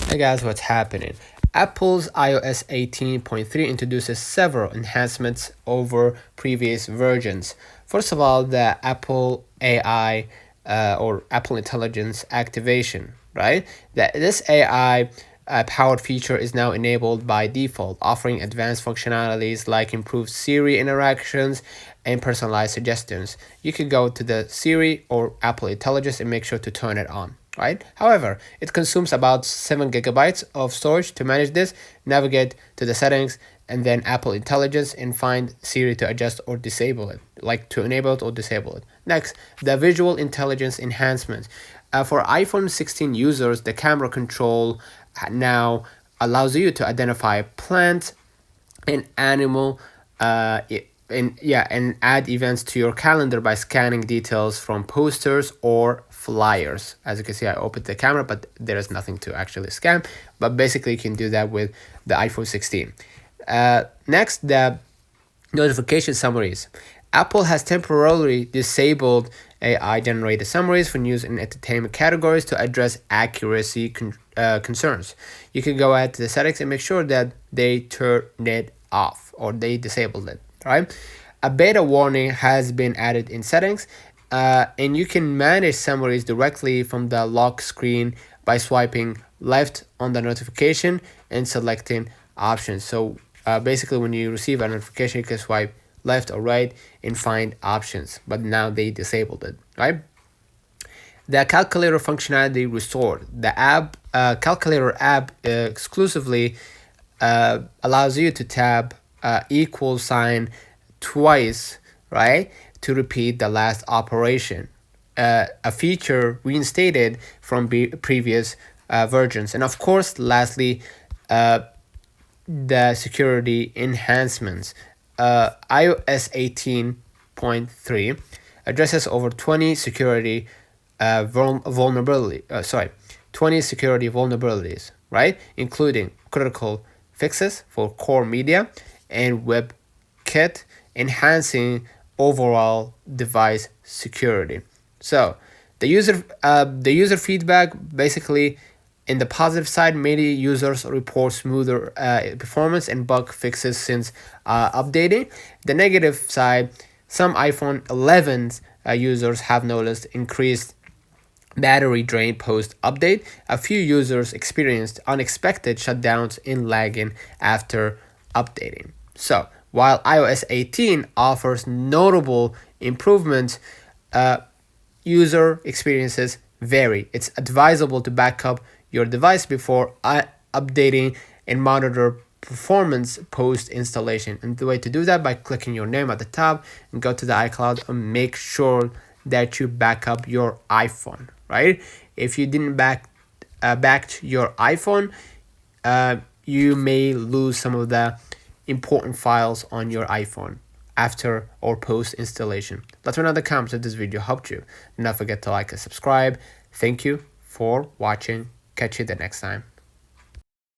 Hey guys, what's happening? Apple's iOS 18.3 introduces several enhancements over previous versions. First of all, the Apple AI or Apple Intelligence activation, right? This AI powered feature is now enabled by default, offering advanced functionalities like improved Siri interactions and personalized suggestions. You can go to the Siri or Apple Intelligence and make sure to turn it on. Right? However, it consumes about 7 gigabytes of storage. To manage this, navigate to the settings and then Apple Intelligence and find Siri to adjust or disable it, like to enable it or disable it. Next, the visual intelligence enhancements. For iPhone 16 users, the camera control now allows you to identify plants and animal and add events to your calendar by scanning details from posters or flyers. As you can see, I opened the camera, but there is nothing to actually scan. But basically, you can do that with the iPhone 16. Next, the notification summaries. Apple has temporarily disabled AI generated summaries for use in entertainment categories to address accuracy concerns. You can go ahead to the settings and make sure that they turn it off or they disabled it, right? A beta warning has been added in settings, and you can manage summaries directly from the lock screen by swiping left on the notification and selecting options. So basically, when you receive a notification, you can swipe left or right and find options, but now they disabled it, right? The calculator functionality restored. The calculator app exclusively allows you to tap equal sign twice, right, to repeat the last operation. A feature reinstated from previous versions. And of course, lastly, the security enhancements. iOS 18.3 addresses over 20 security 20 security vulnerabilities, right? Including critical fixes for core media and WebKit, enhancing overall device security. So the user feedback, basically, in the positive side, many users report smoother performance and bug fixes since updating. The negative side, some iPhone 11 users have noticed increased battery drain post update. A few users experienced unexpected shutdowns and lagging after updating. So while iOS 18 offers notable improvements, user experiences vary. It's advisable to back up your device before updating and monitor performance post installation. And the way to do that, by clicking your name at the top and go to the iCloud and make sure that you back up your iPhone, right? If you didn't back your iPhone, you may lose some of the important files on your iPhone after or post installation. Let me know in the comments if this video helped you. Do not forget to like and subscribe. Thank you for watching. Catch you the next time.